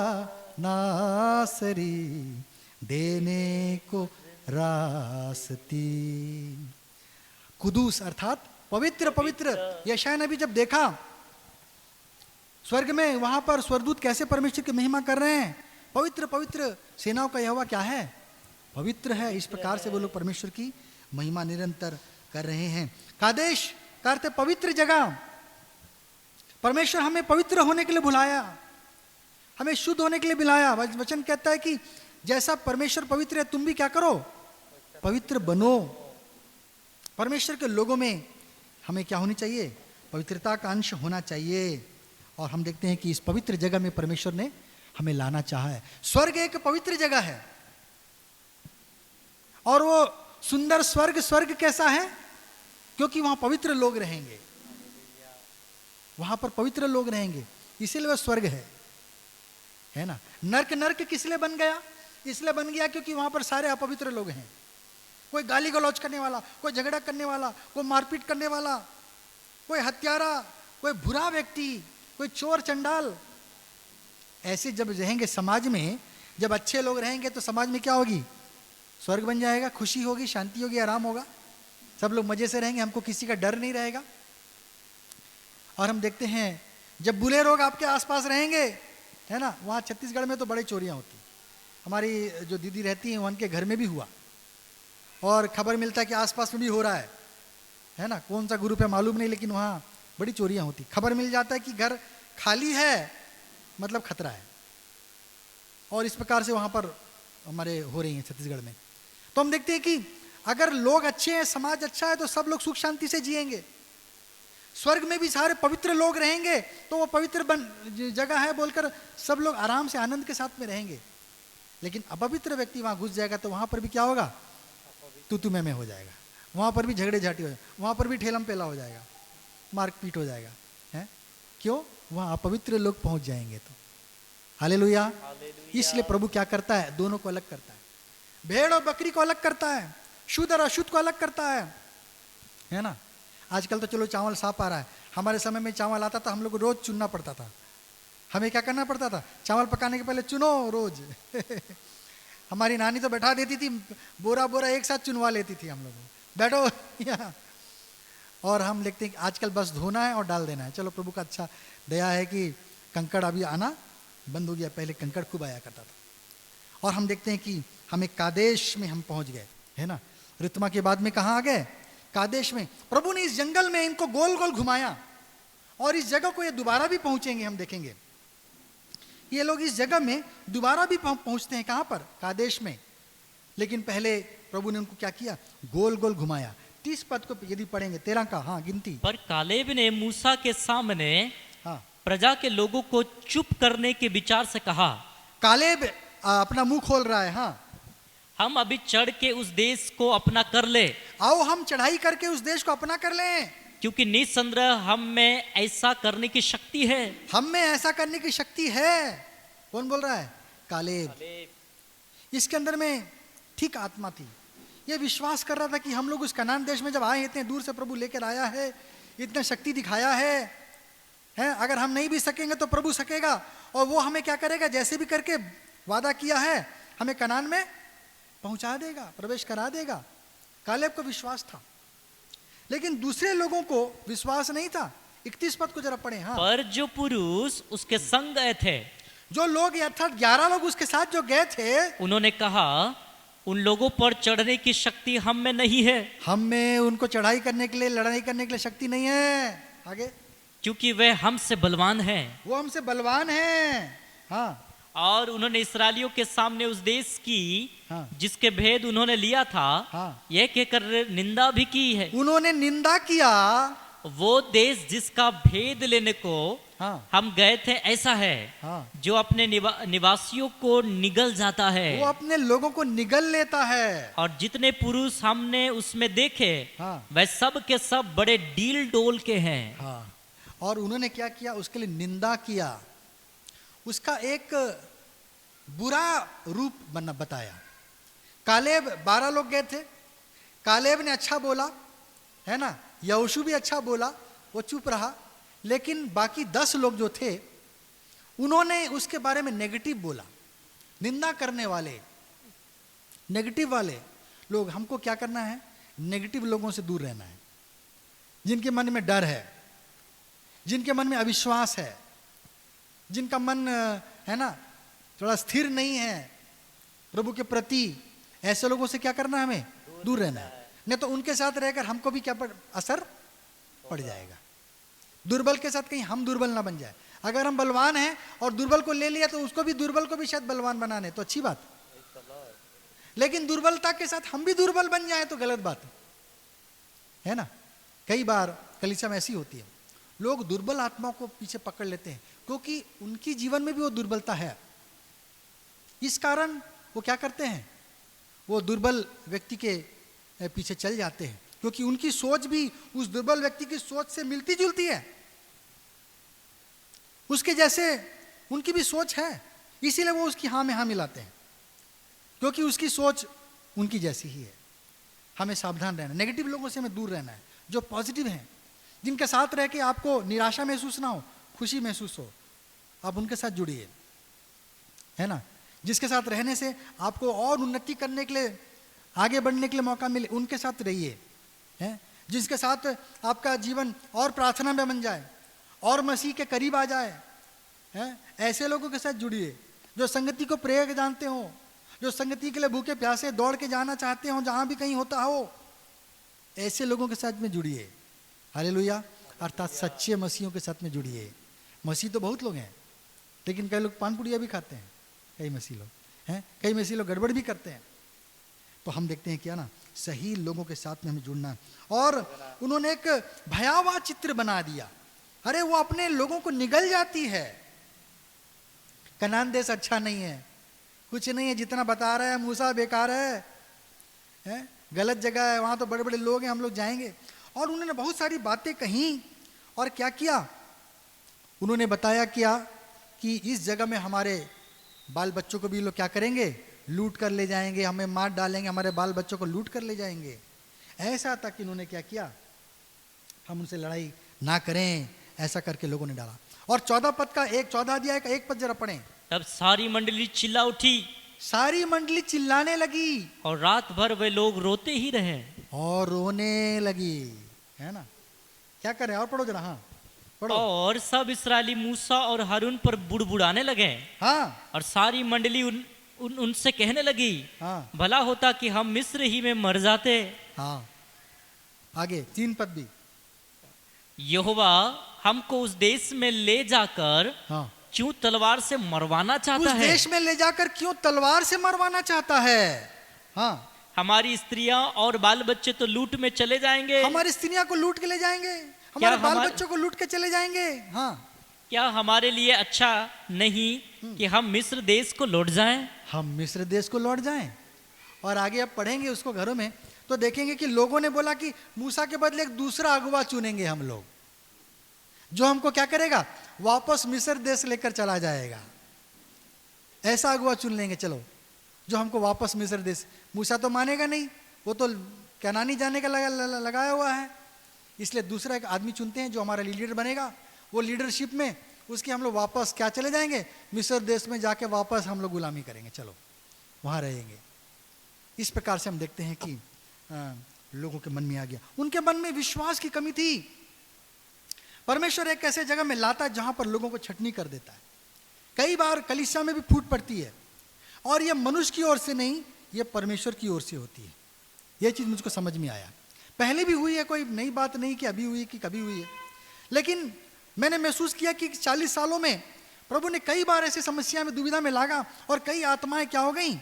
नासरी, देने को रास्ती। कुदूस अर्थात पवित्र, पवित्र। यशायाह नबी जब देखा स्वर्ग में, वहां पर स्वर्गदूत कैसे परमेश्वर की महिमा कर रहे हैं, पवित्र पवित्र सेनाओं का यहोवा क्या है, पवित्र है। इस प्रकार से वो लोग परमेश्वर की महिमा निरंतर कर रहे हैं। कादेश का अर्थ है पवित्र जगह। परमेश्वर हमें पवित्र होने के लिए बुलाया, हमें शुद्ध होने के लिए बुलाया। वचन कहता है कि जैसा परमेश्वर पवित्र है, तुम भी क्या करो, पवित्र बनो। परमेश्वर के लोगों में हमें क्या होनी चाहिए, पवित्रता का अंश होना चाहिए। और हम देखते हैं कि इस पवित्र जगह में परमेश्वर ने हमें लाना चाहा है। स्वर्ग एक पवित्र जगह है, और वो सुंदर स्वर्ग, स्वर्ग कैसा है, क्योंकि वहां पवित्र लोग रहेंगे, वहां पर पवित्र लोग रहेंगे, इसीलिए वह स्वर्ग है ना। नर्क, नर्क किस लिए बन गया, इसलिए बन गया क्योंकि वहां पर सारे अपवित्र लोग हैं। कोई गाली गलौज करने वाला, कोई झगड़ा करने वाला, कोई मारपीट करने वाला, कोई हत्यारा, कोई बुरा व्यक्ति, कोई चोर चंडाल, ऐसे जब रहेंगे समाज में, जब अच्छे लोग रहेंगे तो समाज में क्या होगी, स्वर्ग बन जाएगा, खुशी होगी, शांति होगी, आराम होगा, सब लोग मजे से रहेंगे, हमको किसी का डर नहीं रहेगा। और हम देखते हैं जब बुरे लोग आपके आसपास रहेंगे, है ना, वहाँ छत्तीसगढ़ में तो बड़ी चोरियाँ होती। हमारी जो दीदी रहती हैं उनके घर में भी हुआ, और खबर मिलता है कि आसपास में भी हो रहा है ना, कौन सा ग्रुप है मालूम नहीं, लेकिन वहाँ बड़ी चोरियाँ होती। खबर मिल जाता है कि घर खाली है, मतलब खतरा है। और इस प्रकार से वहाँ पर हमारे हो रही हैं छत्तीसगढ़ में। तो हम देखते हैं कि अगर लोग अच्छे हैं, समाज अच्छा है, तो सब लोग सुख शांति से जिएंगे। स्वर्ग में भी सारे पवित्र लोग रहेंगे तो वो पवित्र जगह है बोलकर सब लोग आराम से आनंद के साथ में रहेंगे। लेकिन अपवित्र व्यक्ति वहां घुस जाएगा तो वहां पर भी क्या होगा, तू में हो जाएगा, वहां पर भी झगड़े झाटी हो जाएगा, वहां पर भी ठेलम पेला हो जाएगा, मारपीट हो जाएगा। है क्यों? वहां अपवित्र लोग पहुंच जाएंगे तो। हालेलुया। इसलिए प्रभु क्या करता है, दोनों को अलग करता है, भेड़ और बकरी को अलग करता है, शुद्ध और अशुद्ध को अलग करता है ना। आजकल तो चलो चावल साफ आ रहा है, हमारे समय में चावल आता था, हम लोग को रोज चुनना पड़ता था। हमें क्या करना पड़ता था, चावल पकाने के पहले चुनो रोज हमारी नानी तो बैठा देती थी, बोरा बोरा एक साथ चुनवा लेती थी हम लोग, बैठो यहाँ। और हम देखते हैं कि आजकल बस धोना है और डाल देना है। चलो प्रभु का अच्छा दया है कि कंकड़ अभी आना बंद हो गया, पहले कंकड़ खूब आया करता था। और हम देखते हैं कि हमें कादेश में हम पहुंच गए, है ना। रित्मा के बाद में कहाँ आ गए, कादेश में। प्रभु ने इस जंगल में इनको गोल गोल घुमाया और इस जगह को ये दोबारा भी पहुंचेंगे, हम देखेंगे ये लोग इस जगह में दोबारा भी पहुंचते हैं। कहां पर, कादेश में। लेकिन पहले प्रभु ने उनको क्या किया, गोल गोल घुमाया। 30 पद को यदि पढ़ेंगे, 13 का, हाँ गिनती। पर कालेब ने मूसा के सामने हाँ, प्रजा के लोगों को चुप करने के विचार से कहा। कालेब अपना मुंह खोल रहा है। हाँ, हम अभी चढ़ के उस देश को अपना कर ले, आओ हम चढ़ाई करके उस देश को अपना कर लें, क्योंकि निसंदेह हम में ऐसा करने की शक्ति है। हम में ऐसा करने की शक्ति है। कौन बोल रहा है, कालेब। इसके अंदर में ठीक आत्मा थी, ये विश्वास कर रहा था कि हम लोग उस कनान देश में जब आए, इतने दूर से प्रभु लेकर आया है, इतना शक्ति दिखाया है, अगर हम नहीं भी सकेंगे तो प्रभु सकेगा, और वो हमें क्या करेगा, जैसे भी करके वादा किया है हमें कनान में पहुंचा देगा, प्रवेश करा देगा। कालेब को विश्वास था, लेकिन दूसरे लोगों को विश्वास नहीं था। 31 पद को जरा पढ़े। हाँ, पर जो पुरुष उसके संग गए थे, जो लोग अर्थात 11 लोग उसके साथ जो गए थे, उन्होंने कहा उन लोगों पर चढ़ने की शक्ति हम में नहीं है, हम में उनको चढ़ाई करने के लिए, लड़ाई करने के लिए शक्ति नहीं है। आगे, क्योंकि वे हमसे बलवान हैं। वो हमसे बलवान हैं। हाँ, और उन्होंने इसराइलियों के सामने उस देश की, हाँ, जिसके भेद उन्होंने लिया था, हाँ, यह कहकर निंदा भी की है। उन्होंने निंदा किया, वो देश जिसका भेद लेने को हाँ, हम गए थे ऐसा है, हाँ, जो अपने निवासियों को निगल जाता है, वो अपने लोगों को निगल लेता है। और जितने पुरुष हमने उसमें देखे, हाँ, वह सब के सब बड़े डील डोल के हैं। हाँ, और उन्होंने क्या किया, उसके लिए निंदा किया, उसका एक बुरा रूप बताया। कालेब 12 लोग गए थे, कालेब ने अच्छा बोला, है ना, यहोशू भी अच्छा बोला, वो चुप रहा। लेकिन बाकी 10 लोग जो थे, उन्होंने उसके बारे में नेगेटिव बोला। निंदा करने वाले, नेगेटिव वाले लोग, हमको क्या करना है, नेगेटिव लोगों से दूर रहना है, जिनके मन में डर है, जिनके मन में अविश्वास है, जिनका मन, है ना, थोड़ा स्थिर नहीं है प्रभु के प्रति। ऐसे लोगों से क्या करना है, हमें दूर रहना है। नहीं तो उनके साथ रहकर हमको भी क्या असर पड़ जाएगा। दुर्बल के साथ कहीं हम दुर्बल ना बन जाए। अगर हम बलवान हैं और दुर्बल को ले लिया तो उसको भी, दुर्बल को भी शायद बलवान बनाने, तो अच्छी बात। लेकिन दुर्बलता के साथ हम भी दुर्बल बन जाए तो गलत बात है ना। कई बार कलीसिया में ऐसी होती है, लोग दुर्बल आत्माओं को पीछे पकड़ लेते हैं, क्योंकि उनकी जीवन में भी वो दुर्बलता है। इस कारण वो क्या करते हैं, वो दुर्बल व्यक्ति के पीछे चल जाते हैं, क्योंकि उनकी सोच भी उस दुर्बल व्यक्ति की सोच से मिलती जुलती है, उसके जैसे उनकी भी सोच है, इसीलिए वो उसकी हाँ में हाँ मिलाते हैं, क्योंकि उसकी सोच उनकी जैसी ही है। हमें सावधान रहना, नेगेटिव लोगों से हमें दूर रहना है। जो पॉजिटिव हैं, जिनके साथ रह के आपको निराशा महसूस ना हो, खुशी महसूस हो, आप उनके साथ जुड़िए, है ना। जिसके साथ रहने से आपको और उन्नति करने के लिए, आगे बढ़ने के लिए मौका मिले, उनके साथ रहिए, हैं। जिसके साथ आपका जीवन और प्रार्थना में बन जाए और मसीह के करीब आ जाए, हैं, ऐसे लोगों के साथ जुड़िए, जो संगति को प्रेय जानते हो, जो संगति के लिए भूखे प्यासे दौड़ के जाना चाहते हो, जहां भी कहीं होता हो, ऐसे लोगों के साथ में जुड़िए। हालेलुया। अर्थात सच्चे मसीहों के साथ में जुड़िए। मसीह तो बहुत लोग हैं, लेकिन कई लोग पान पुड़िया भी खाते हैं, कई मसीह लोग हैं, कई मसीह लोग गड़बड़ भी करते हैं, तो हम देखते हैं क्या ना, सही लोगों के साथ में हमें जुड़ना है। और उन्होंने एक भयावह चित्र बना दिया। अरे वो अपने लोगों को निगल जाती है। कनान देश अच्छा नहीं है, कुछ नहीं है, जितना बता रहा है मूसा बेकार है, गलत जगह है, वहां तो बड़े बड़े लोग हैं, हम लोग जाएंगे। और उन्होंने बहुत सारी बातें कही। और क्या किया, उन्होंने बताया क्या कि इस जगह में हमारे बाल बच्चों को भी लोग क्या करेंगे, लूट कर ले जाएंगे, हमें मार डालेंगे, हमारे बाल बच्चों को लूट कर ले जाएंगे। ऐसा था कि उन्होंने क्या किया, हम उनसे लड़ाई ना करें, ऐसा करके लोगों ने डाला। और 14 पद का 14 अध्याय का 1 पद जरा पढ़ें। तब सारी मंडली चिल्ला उठी सारी मंडली चिल्लाने लगी और रात भर वे लोग रोते ही रहे। और रोने लगी, है ना। क्या करें, और पढ़ो जरा। हाँ पढ़ो। और सब इस्राएली मूसा और हारून पर बुड़बुड़ाने लगे। हाँ और सारी मंडली उनसे कहने लगी, हाँ भला होता कि हम मिस्र ही में मर जाते। हाँ आगे 3 पद भी। यहोवा हमको उस देश में ले जाकर हाँ क्यों तलवार से मरवाना चाहता उस है? देश में ले जाकर क्यों तलवार से मरवाना चाहता है? हाँ हमारी स्त्रियां और बाल बच्चे तो लूट में चले जाएंगे। हमारी स्त्रियां को लूट के ले जाएंगे, हमारे बाल बच्चों को लूट के चले जाएंगे। हाँ क्या हमारे लिए अच्छा नहीं कि हम मिस्र देश को लौट जाएं? हम मिस्र देश को लौट जाएं। और आगे अब पढ़ेंगे उसको घरों में तो देखेंगे कि लोगों ने बोला कि मूसा के बदले एक दूसरा अगुवा चुनेंगे हम लोग, जो हमको क्या करेगा, वापस मिस्र देश लेकर चला जाएगा। ऐसा अगुवा चुन लेंगे, चलो, जो हमको वापस मिस्र देश। मूसा तो मानेगा नहीं, वो तो कनानी जाने का लगाया हुआ है। इसलिए दूसरा एक आदमी चुनते हैं जो हमारा लीडर बनेगा। वो लीडरशिप में उसके हम लोग वापस क्या चले जाएंगे, मिस्र देश में जाके वापस हम लोग गुलामी करेंगे, चलो वहां रहेंगे। इस प्रकार से हम देखते हैं कि लोगों के मन में आ गया। उनके मन में विश्वास की कमी थी। परमेश्वर एक ऐसे जगह में लाता है जहां पर लोगों को छटनी कर देता है। कई बार कलीसिया में भी फूट पड़ती है, और यह मनुष्य की ओर से नहीं, यह परमेश्वर की ओर से होती है। यह चीज मुझको समझ में आया। पहले भी हुई है, कोई नई बात नहीं कि अभी हुई कि कभी हुई है, लेकिन मैंने महसूस किया कि 40 सालों में प्रभु ने कई बार ऐसी समस्या में, दुविधा में लागा, और कई आत्माएं क्या हो गई,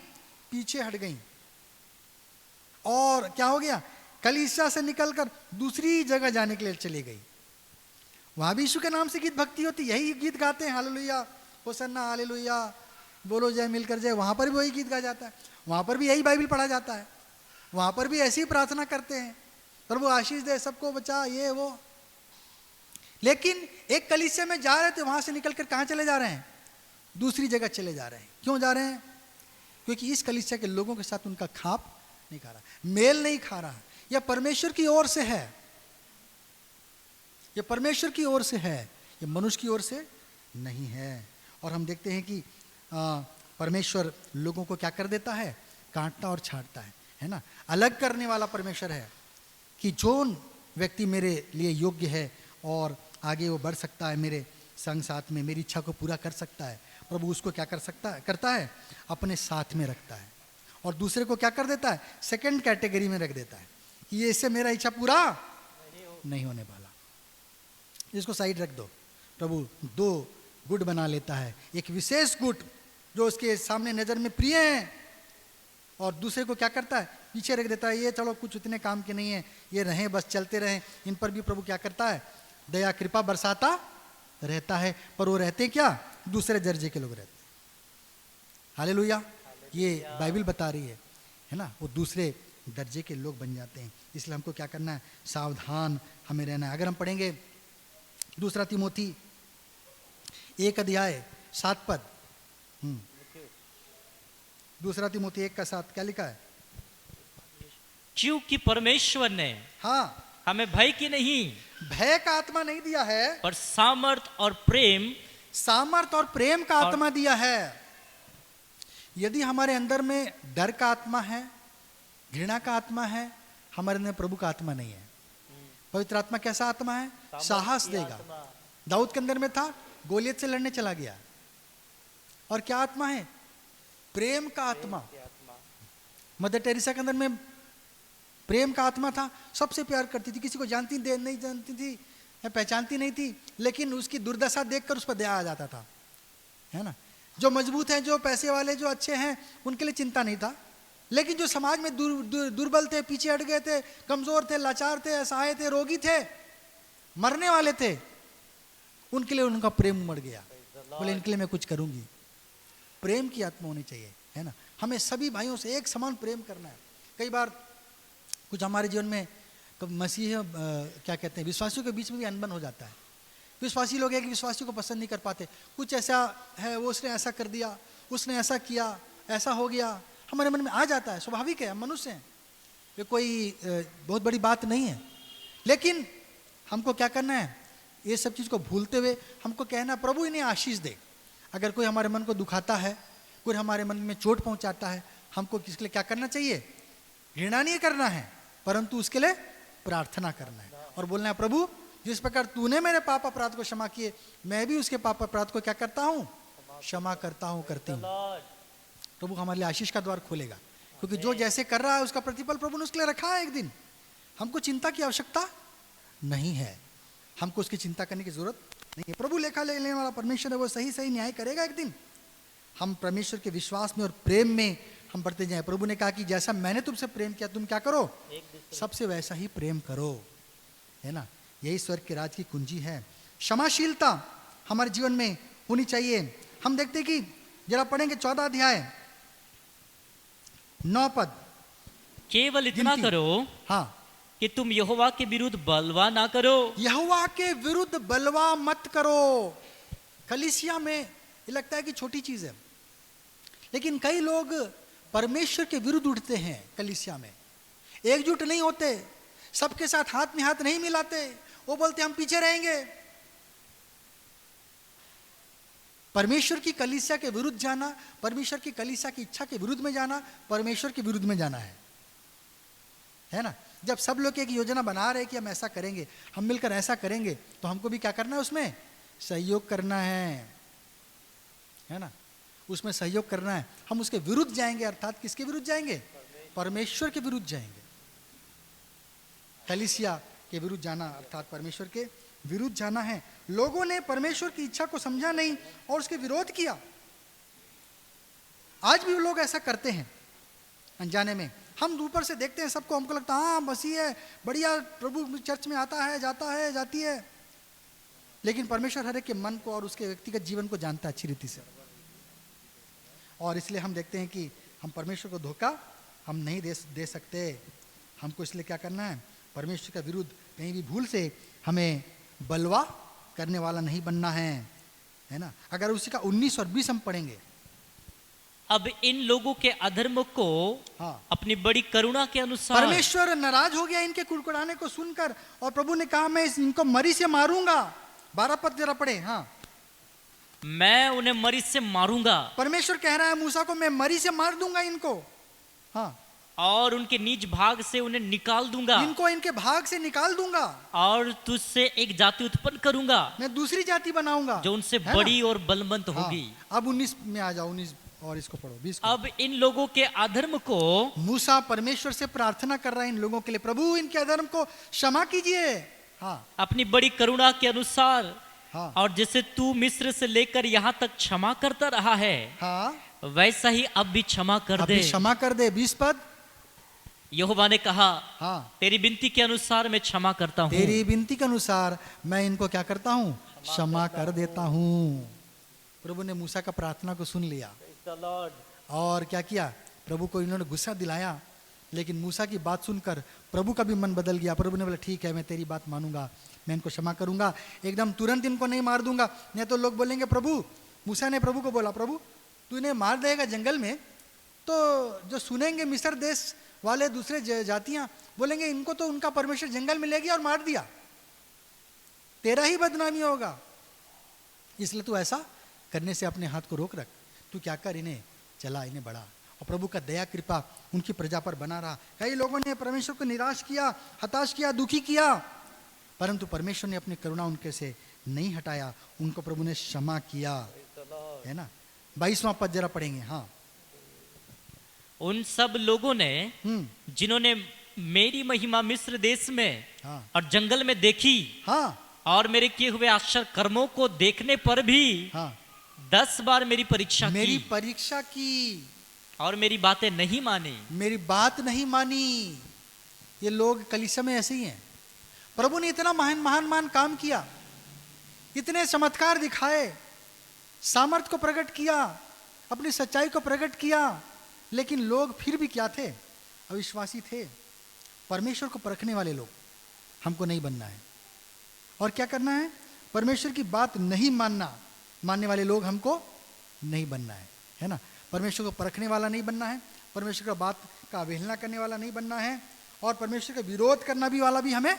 पीछे हट गई। और क्या हो गया, कलीसिया से निकलकर दूसरी जगह जाने के लिए चली गई। वहां भी यीशु के नाम से गीत भक्ति होती, यही गीत गाते हैं, हालेलुया होसन्ना हालेलुया बोलो जय मिलकर जय। वहां पर भी वही गीत गा जाता है, वहां पर भी यही बाइबल पढ़ा जाता है, वहां पर भी ऐसी प्रार्थना करते हैं, प्रभु आशीष दे, सबको बचा, ये वो। लेकिन एक कलीसिया में जा रहे थे, वहां से निकलकर कहां चले जा रहे हैं, दूसरी जगह चले जा रहे हैं। क्यों जा रहे हैं? क्योंकि इस कलीसिया के लोगों के साथ उनका खाप नहीं खा रहा, मेल नहीं खा रहा। यह परमेश्वर की ओर से है, यह परमेश्वर की ओर से है, यह मनुष्य की ओर से नहीं है। और हम देखते हैं कि परमेश्वर लोगों को क्या कर देता है, काटता और छांटता है ना। अलग करने वाला परमेश्वर है कि जो व्यक्ति मेरे लिए योग्य है और आगे वो बढ़ सकता है, मेरे संग साथ में मेरी इच्छा को पूरा कर सकता है, प्रभु उसको क्या करता है, अपने साथ में रखता है। और दूसरे को क्या कर देता है, सेकंड कैटेगरी में रख देता है कि ये इससे मेरा इच्छा पूरा नहीं होने वाला, इसको साइड रख दो। प्रभु 2 गुट बना लेता है, एक विशेष गुट जो उसके सामने नजर में प्रिय है, और दूसरे को क्या करता है, पीछे रख देता है। ये चलो कुछ उतने काम के नहीं है, ये रहें बस चलते रहें। इन पर भी प्रभु क्या करता है, दया कृपा बरसाता रहता है, पर वो रहते क्या, दूसरे दर्जे के लोग रहते हैं। हालेलुया, ये बाइबल बता रही है ना, वो दूसरे दर्जे के लोग बन जाते हैं। इसलिए हमको क्या करना है, सावधान हमें रहना है। अगर हम पढ़ेंगे 2 तीमोथी 1 अध्याय 7 पद, 2 तीमोथी 1 का 7 क्या लिखा है, क्योंकि परमेश्वर ने हाँ हमें भय की नहीं, भय का आत्मा नहीं दिया है, पर सामर्थ और प्रेम का आत्मा दिया है। यदि हमारे अंदर में डर का आत्मा है, घृणा का आत्मा है, हमारे अंदर प्रभु का आत्मा नहीं है। पवित्र आत्मा कैसा आत्मा है, साहस देगा। दाऊद के अंदर में था, गोलियत से लड़ने चला गया। और क्या आत्मा है, प्रेम का आत्मा। मदर टेरेसा के अंदर में प्रेम का आत्मा था, सबसे प्यार करती थी, किसी को नहीं जानती थी, पहचानती नहीं थी, लेकिन उसकी दुर्दशा देखकर उस पर दया आ जाता था, है ना। जो मजबूत हैं, जो पैसे वाले, जो अच्छे हैं, उनके लिए चिंता नहीं था, लेकिन जो समाज में दुर्बल थे, पीछे हट गए थे, कमजोर थे, लाचार थे, असहाय थे, रोगी थे, मरने वाले थे, उनके लिए उनका प्रेम उमड़ गया। बोले इनके लिए मैं कुछ करूंगी। प्रेम की आत्मा होनी चाहिए, है ना। हमें सभी भाइयों से एक समान प्रेम करना है। कई बार कुछ हमारे जीवन में मसीह क्या कहते हैं, विश्वासियों के बीच में भी अनबन हो जाता है। विश्वासी लोग एक विश्वासी को पसंद नहीं कर पाते, कुछ ऐसा है, वो उसने ऐसा कर दिया, उसने ऐसा किया, ऐसा हो गया, हमारे मन में आ जाता है। स्वाभाविक है, हम मनुष्य हैं, ये कोई बहुत बड़ी बात नहीं है। लेकिन हमको क्या करना है, ये सब चीज़ को भूलते हुए हमको कहना, प्रभु इन्हें आशीष दे। अगर कोई हमारे मन को दुखाता है, कोई हमारे मन में चोट पहुंचाता है, हमको किसके लिए क्या करना चाहिए, घृणा नहीं करना है, परंतु उसके लिए प्रार्थना करना है और बोलना है, प्रभु जिस प्रकार तूने मेरे पाप अपराध को क्षमा किए, मैं भी उसके पाप अपराध को क्या करता हूँ, क्षमा करता हूँ, करती हूँ। प्रभु हमारे लिए आशीष का द्वार खोलेगा, क्योंकि जो जैसे कर रहा है उसका प्रतिफल प्रभु ने उसके लिए रखा है एक दिन। हमको चिंता की आवश्यकता नहीं है, हमको उसकी चिंता करने की जरूरत नहीं है। प्रभु लेखा लेने वाला परमेश्वर है, वो सही सही न्याय करेगा एक दिन। हम परमेश्वर के विश्वास में और प्रेम में हम बढ़ते जाएं। प्रभु ने कहा कि जैसा मैंने तुमसे प्रेम किया, तुम क्या करो, सबसे वैसा ही प्रेम करो, है ना। यही स्वर्ग के राज की कुंजी है। क्षमाशीलता हमारे जीवन में होनी चाहिए। हम देखते हैं कि जरा पढ़ेंगे 14 अध्याय 9 पद, केवल इतना करो हाँ, कि तुम यहोवा के विरुद्ध बलवा ना करो। यहोवा के विरुद्ध बलवा मत करो। कलीसिया में ये लगता है कि छोटी चीज है, लेकिन कई लोग परमेश्वर के विरुद्ध उठते हैं। कलीसिया में एकजुट नहीं होते, सबके साथ हाथ में हाथ नहीं मिलाते, वो बोलते हम पीछे रहेंगे। परमेश्वर की कलीसिया के विरुद्ध जाना, परमेश्वर की कलीसिया की इच्छा के विरुद्ध में जाना, परमेश्वर के विरुद्ध में जाना है ना। जब सब लोग एक योजना बना रहे कि हम ऐसा करेंगे, हम मिलकर ऐसा करेंगे, तो हमको भी क्या करना है, उसमें सहयोग करना है ना, उसमें सहयोग करना है। हम उसके विरुद्ध जाएंगे, अर्थात किसके विरुद्ध जाएंगे, परमेश्वर के विरुद्ध जाएंगे। कलीसिया के विरुद्ध जाना अर्थात परमेश्वर के विरुद्ध जाना है। लोगों ने परमेश्वर की इच्छा को समझा नहीं और उसके विरोध किया। आज भी लोग ऐसा करते हैं अनजाने में। हम ऊपर से देखते हैं सबको, हमको लगता है हाँ मसीह है, बढ़िया, प्रभु चर्च में आता है, जाता है, जाती है, लेकिन परमेश्वर हर एक के मन को और उसके व्यक्तिगत जीवन को जानता है अच्छी रीति से। और इसलिए हम देखते हैं कि हम परमेश्वर को धोखा हम नहीं दे सकते। हमको इसलिए क्या करना है, परमेश्वर के विरुद्ध कहीं भी भूल से हमें बलवा करने वाला नहीं बनना है ना। अगर उसी का 19 और 20 हम पढ़ेंगे, अब इन लोगों के अधर्म को हाँ, अपनी बड़ी करुणा के अनुसार परमेश्वर नाराज हो गया इनके कुड़कुड़ाने को सुनकर, और प्रभु ने कहा मैं इनको मरी से मारूंगा। 12 पद जरा पढ़े, हाँ, मैं उन्हें मरी से मारूंगा। परमेश्वर कह रहा है मूसा को, मैं मरी से मार दूंगा इनको, हाँ, और उनके निज भाग से उन्हें निकाल दूंगा, इनको इनके भाग से निकाल दूंगा, और तुझसे एक जाति उत्पन्न करूंगा, मैं दूसरी जाति बनाऊंगा जो उनसे है बड़ी ना? और बलवंत हाँ, होगी। अब 19 में आ जाओ, 19 और इसको पढ़ो, 20 को। अब इन लोगों के अधर्म को, मूसा परमेश्वर से प्रार्थना कर रहा है इन लोगों के लिए, प्रभु इनके अधर्म को क्षमा कीजिए, हाँ, अपनी बड़ी करुणा के अनुसार, हाँ, और जैसे तू मिस्र से लेकर यहाँ तक क्षमा करता रहा है, हाँ, वैसा ही अब भी क्षमा कर अभी दे। क्षमा कर दे। 20 पद, यहोवा ने कहा, हाँ, तेरी विनती के अनुसार मैं क्षमा करता हूँ। तेरी विनती के अनुसार मैं इनको क्या करता हूँ, क्षमा कर देता हूँ। प्रभु ने मूसा का प्रार्थना को सुन लिया और क्या किया, प्रभु को इन्होंने गुस्सा दिलाया, लेकिन मूसा की बात सुनकर प्रभु का भी मन बदल गया। प्रभु ने बोला ठीक है, मैं तेरी बात मानूंगा, मैं इनको क्षमा करूंगा, एकदम तुरंत इनको नहीं मार दूंगा, नहीं तो लोग बोलेंगे प्रभु, मूसा ने प्रभु को बोला, प्रभु तू इन्हें मार देगा जंगल में, तो जो सुनेंगे मिस्र देश वाले दूसरे जातियां बोलेंगे इनको तो उनका परमेश्वर जंगल में ले गया और मार दिया, तेरा ही बदनामी होगा। इसलिए तू ऐसा करने से अपने हाथ को रोक रख, तू क्या कर, इन्हें चला, इन्हें बढ़ा। और प्रभु का दया कृपा उनकी प्रजा पर बना रहा। कई लोगों ने परमेश्वर को निराश किया, हताश किया, दुखी किया, परंतु परमेश्वर ने अपनी करुणा उनके से नहीं हटाया, उनको प्रभु ने क्षमा किया, है ना। 22वां पद जरा पढ़ेंगे, हाँ, उन सब लोगों ने जिन्होंने मेरी महिमा मिस्र देश में हाँ, और जंगल में देखी, हाँ, और मेरे किए हुए आश्चर्य कर्मों को देखने पर भी हाँ, 10 बार मेरी परीक्षा मेरी की। परीक्षा की, और मेरी बातें नहीं मानी। मेरी बात नहीं मानी। ये लोग कलीसिया में ऐसे ही हैं। प्रभु ने इतना महान महान महान काम किया, इतने चमत्कार दिखाए, सामर्थ को प्रकट किया, अपनी सच्चाई को प्रकट किया, लेकिन लोग फिर भी क्या थे? अविश्वासी थे। परमेश्वर को परखने वाले लोग। हमको नहीं बनना है। और क्या करना है? परमेश्वर की बात नहीं मानने वाले लोग हमको नहीं बनना है ना। परमेश्वर को परखने वाला नहीं बनना है, परमेश्वर का बात का अवहेलना करने वाला नहीं बनना है, और परमेश्वर का विरोध करना भी वाला भी हमें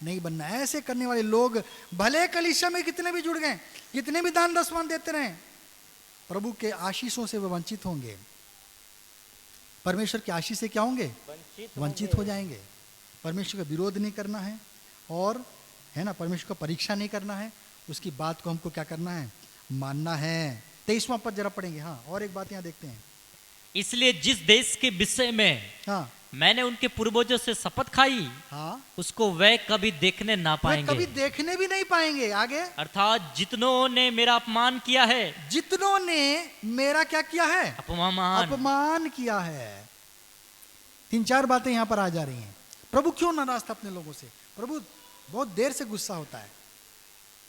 नहीं बनना है। ऐसे करने वाले लोग भले कलीसिया में कितने भी जुड़ गए, कितने भी दान दसवां देते रहें, प्रभु के आशीषों से वे वंचित होंगे। परमेश्वर के आशीष से क्या होंगे? वंचित हो जाएंगे। परमेश्वर का विरोध नहीं करना है, और है ना, परमेश्वर को परीक्षा नहीं करना है, उसकी बात को हमको क्या करना है? मानना है। 23वां पद जरा पढ़ेंगे। हाँ, और एक बात यहाँ देखते हैं। इसलिए जिस देश के विषय में हाँ मैंने उनके पूर्वजों से शपथ खाई, हाँ, उसको वे कभी देखने ना वे पाएंगे। कभी देखने भी नहीं पाएंगे। आगे, अर्थात जितनों ने मेरा अपमान किया है, जितनों ने मेरा क्या किया है? अपमान किया है। 3-4 बातें यहां पर आ जा रही हैं। प्रभु क्यों नाराज था अपने लोगों से? प्रभु बहुत देर से गुस्सा होता है।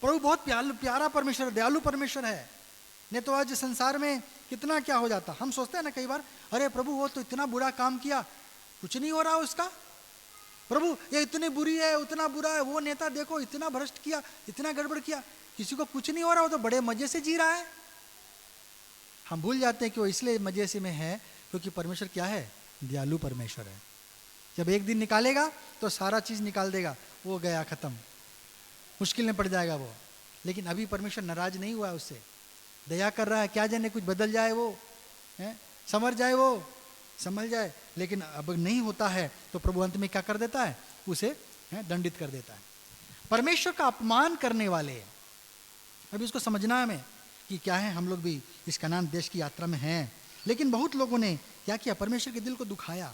प्रभु बहुत प्यारा परमेश्वर, दयालु परमेश्वर है। नहीं तो आज संसार में कितना क्या हो जाता। हम सोचते हैं ना कई बार, अरे प्रभु वो तो इतना बुरा काम किया, कुछ नहीं हो रहा उसका। प्रभु ये इतनी बुरी है, उतना बुरा है, वो नेता देखो इतना भ्रष्ट किया, इतना गड़बड़ किया, किसी को कुछ नहीं हो रहा, वो तो बड़े मजे से जी रहा है। हम भूल जाते हैं कि वो इसलिए मजे से में है क्योंकि परमेश्वर क्या है? दयालु परमेश्वर है। जब एक दिन निकालेगा तो सारा चीज निकाल देगा, वो गया खत्म, मुश्किल में पड़ जाएगा वो। लेकिन अभी परमेश्वर नाराज नहीं हुआ है उससे, दया कर रहा है। क्या जाने कुछ बदल जाए, वो है, संवर जाए, वो संभल जाए। लेकिन अब नहीं होता है तो प्रभु अंत में क्या कर देता है? उसे दंडित कर देता है। परमेश्वर का अपमान करने वाले, अभी उसको समझना है हमें कि क्या है। हम लोग भी इस कनान देश की यात्रा में हैं, लेकिन बहुत लोगों ने क्या किया? परमेश्वर के दिल को दुखाया।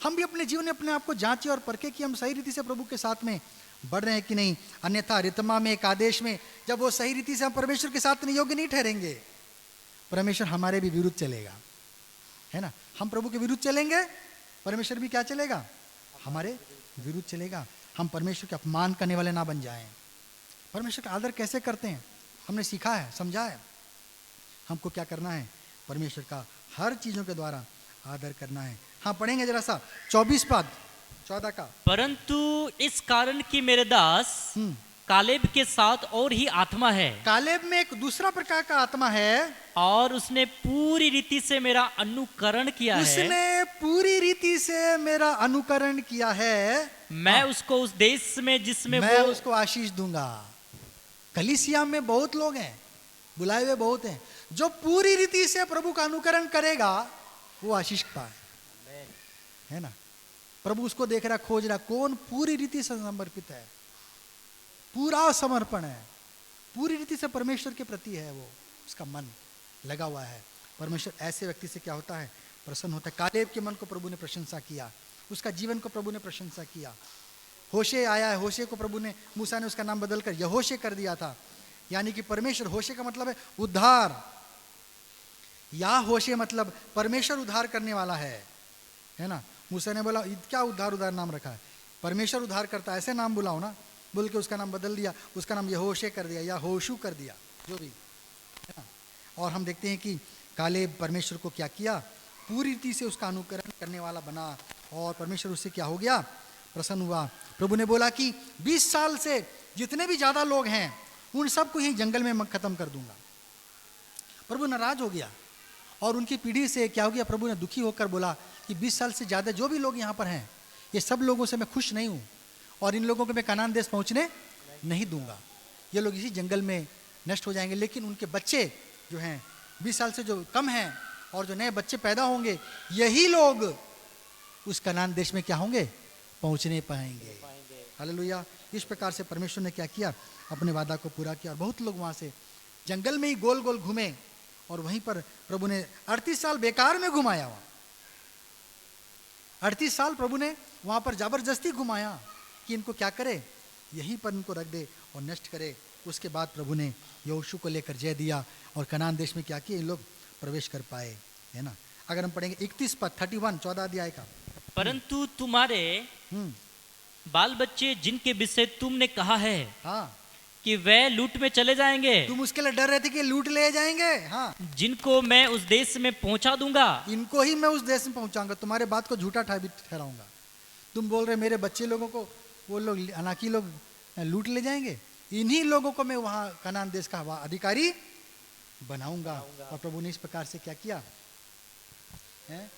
हम भी अपने जीवन में अपने आप को जांचे और परखे कि हम सही रीति से प्रभु के साथ में बढ़ रहे हैं कि नहीं। अन्यथा रितमा में, एक आदेश में, जब वो सही रीति से हम परमेश्वर के साथ योग्य नहीं ठहरेंगे, परमेश्वर हमारे भी विरुद्ध चलेगा, है ना। हम प्रभु के विरुद्ध चलेंगे, परमेश्वर भी क्या चलेगा? हमारे विरुद्ध चलेगा। हम परमेश्वर के अपमान करने वाले ना बन जाएं। परमेश्वर का आदर कैसे करते हैं हमने सीखा है, समझा है। हमको क्या करना है? परमेश्वर का हर चीजों के द्वारा आदर करना है। हाँ, पढ़ेंगे जरा सा 24 पद 14 का। परंतु इस कारण कि मेरे दास कालेब के साथ और ही आत्मा है। कालेब में एक दूसरा प्रकार का आत्मा है, और उसने पूरी रीति से मेरा अनुकरण किया है। उसने पूरी रीति से मेरा अनुकरण किया है। मैं उसको उस देश में जिसमें मैं वो उसको आशीष दूंगा। कलीसिया में बहुत लोग हैं, बुलाए हुए बहुत हैं, जो पूरी रीति से प्रभु का अनुकरण करेगा वो आशीष पाए, है ना। प्रभु उसको देख रहा, खोज रहा, कौन पूरी रीति से समर्पित है, पूरा समर्पण है, पूरी रीति से परमेश्वर के प्रति है, वो उसका मन लगा हुआ है। परमेश्वर ऐसे व्यक्ति से क्या होता है? प्रसन्न होता है। कालेब के मन को प्रभु ने प्रशंसा किया, उसका जीवन को प्रभु ने प्रशंसा किया। होशे आया है, होशे को प्रभु ने, मूसा ने उसका नाम बदलकर यहोशे कर दिया था। यानी कि परमेश्वर, होशे का मतलब है उद्धार, या होशे मतलब परमेश्वर उद्धार करने वाला है ना। मूसा ने बोला क्या उद्धार नाम रखा है, परमेश्वर उद्धार करता है, ऐसे नाम बुलाओ ना, बोल के उसका नाम बदल दिया, उसका नाम यहोशे कर दिया या होशू कर दिया, जो भी है ना। और हम देखते हैं कि कालेब परमेश्वर को क्या किया? पूरी रीति से उसका अनुकरण करने वाला बना, और परमेश्वर उससे क्या हो गया? प्रसन्न हुआ। प्रभु ने बोला कि 20 साल से जितने भी ज्यादा लोग हैं उन सबको यही जंगल में खत्म कर दूंगा। प्रभु नाराज हो गया, और उनकी पीढ़ी से क्या हो गया? प्रभु ने दुखी होकर बोला कि 20 साल से ज्यादा जो भी लोग यहाँ पर हैं, ये सब लोगों से मैं खुश नहीं हूँ, और इन लोगों को मैं कनान देश पहुंचने नहीं दूंगा। ये लोग इसी जंगल में नष्ट हो जाएंगे। लेकिन उनके बच्चे जो हैं 20 साल से जो कम हैं, और जो नए बच्चे पैदा होंगे, यही लोग उस कनान देश में क्या होंगे? पहुंचने पाएंगे। हालेलुया। इस प्रकार से परमेश्वर ने क्या किया? अपने वादा को पूरा किया। और बहुत लोग वहां से जंगल में ही गोल गोल घूमे, और वहीं पर प्रभु ने 38 साल बेकार में घुमाया। वहां 38 साल प्रभु ने वहां पर जबरदस्ती घुमाया कि इनको क्या करे? यहीं पर इनको रख दे और नष्ट करे। उसके बाद प्रभु ने यहोशू को लेकर जय दिया, और कनान देश में क्या किया? इन लोग प्रवेश कर पाए, है ना। अगर हम पढ़ेंगे 31 पद 31 14 अध्याय का। परंतु तुम्हारे हम्म। बाल बच्चे जिनके विषय तुमने कहा है हाँ, कि वे लूट में चले जाएंगे, तुम उसके लिए डर रहे थे कि लूट ले जाएंगे। हाँ, जिनको मैं उस देश में पहुंचा दूंगा, इनको ही मैं उस देश में पहुंचाऊंगा, तुम्हारे बात को झूठा ठहराऊंगा। तुम बोल रहे मेरे बच्चे लोगों को वो लोग अनाकी लोग लूट ले जाएंगे, इन्हीं लोगों को मैं वहां कनान देश का अधिकारी बनाऊंगा। और प्रभु ने इस प्रकार से क्या किया है,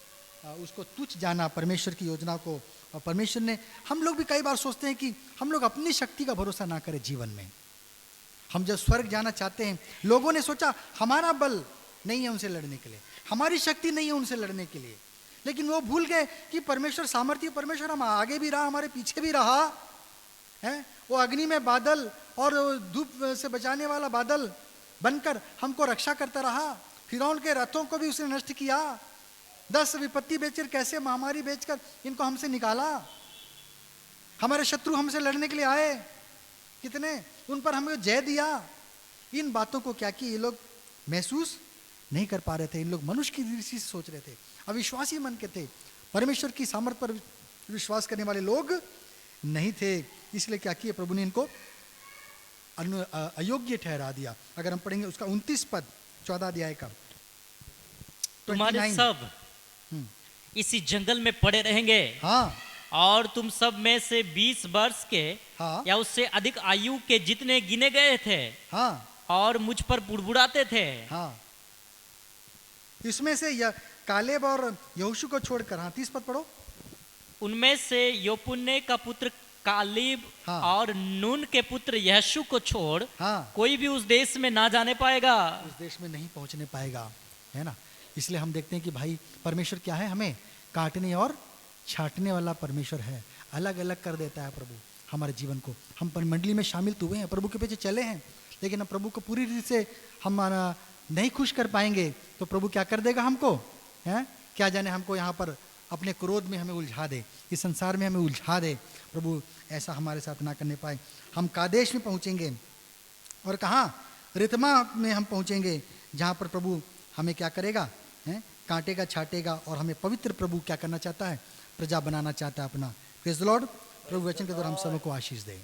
उसको तुच्छ जाना परमेश्वर की योजना को। और परमेश्वर ने, हम लोग भी कई बार सोचते हैं कि हम लोग अपनी शक्ति का भरोसा ना करें जीवन में। हम जब स्वर्ग जाना चाहते हैं, लोगों ने सोचा हमारा बल नहीं है उनसे लड़ने के लिए, हमारी शक्ति नहीं है उनसे लड़ने के लिए, लेकिन वो भूल गए कि परमेश्वर सामर्थ्य परमेश्वर हम आगे भी रहा, हमारे पीछे भी रहा है। वो अग्नि में बादल और धूप से बचाने वाला बादल बनकर हमको रक्षा करता रहा। फिरौन के रथों को भी उसने नष्ट किया। 10 विपत्ति बेचकर, कैसे महामारी बेचकर इनको हमसे निकाला। हमारे शत्रु हमसे लड़ने के लिए आए, कितने, उन पर हमें जय दिया। इन बातों को क्या कि ये लोग महसूस नहीं कर पा रहे थे। इन लोग मनुष्य की दृष्टि से सोच रहे थे, अविश्वासी मन के थे, परमेश्वर की सामर्थ्य पर विश्वास करने वाले लोग नहीं थे। इसलिए क्या किया प्रभु ने इनको अयोग्य ठहरा दिया। अगर हम पढ़ेंगे उसका 29 पद 14 अध्याय का। तुम्हारे 29 सब इसी जंगल में पड़े रहेंगे। हाँ, और तुम सब में से 20 वर्ष के हाँ, या उससे अधिक आयु के जितने गिने गए थे, हाँ, और मुझ पर बुड़बुड़ाते थे। हाँ, इसमें से कालेब और यहोशू को छोड़कर, हाँ 30 पद पढ़ो। उनमें से योपुन्ने का पुत्र कालेब हाँ, और नून के पुत्र यहोशू को छोड़ हाँ, कोई भी उस देश में ना जाने पाएगा। उस देश में नहीं पहुंचने पाएगा, है ना। इसलिए हम देखते हैं कि भाई परमेश्वर क्या है, हमें काटने और छाटने वाला परमेश्वर है। अलग अलग कर देता है प्रभु हमारे जीवन को। हम मंडली में शामिल तो हुए हैं, प्रभु के पीछे चले हैं, लेकिन हम प्रभु को पूरी रीति से हम नहीं खुश कर पाएंगे तो प्रभु क्या कर देगा हमको, है क्या जाने हमको यहाँ पर अपने क्रोध में हमें उलझा दे, इस संसार में हमें उलझा दे। प्रभु ऐसा हमारे साथ ना करने पाए। हम कादेश में पहुँचेंगे और कहाँ, रितमा में हम पहुँचेंगे, जहाँ पर प्रभु हमें क्या करेगा, है काटेगा छाटेगा और हमें पवित्र प्रभु क्या करना चाहता है, प्रजा बनाना चाहता है अपना। Praise the Lord. प्रभु वचन के द्वारा हम सबको आशीष दे।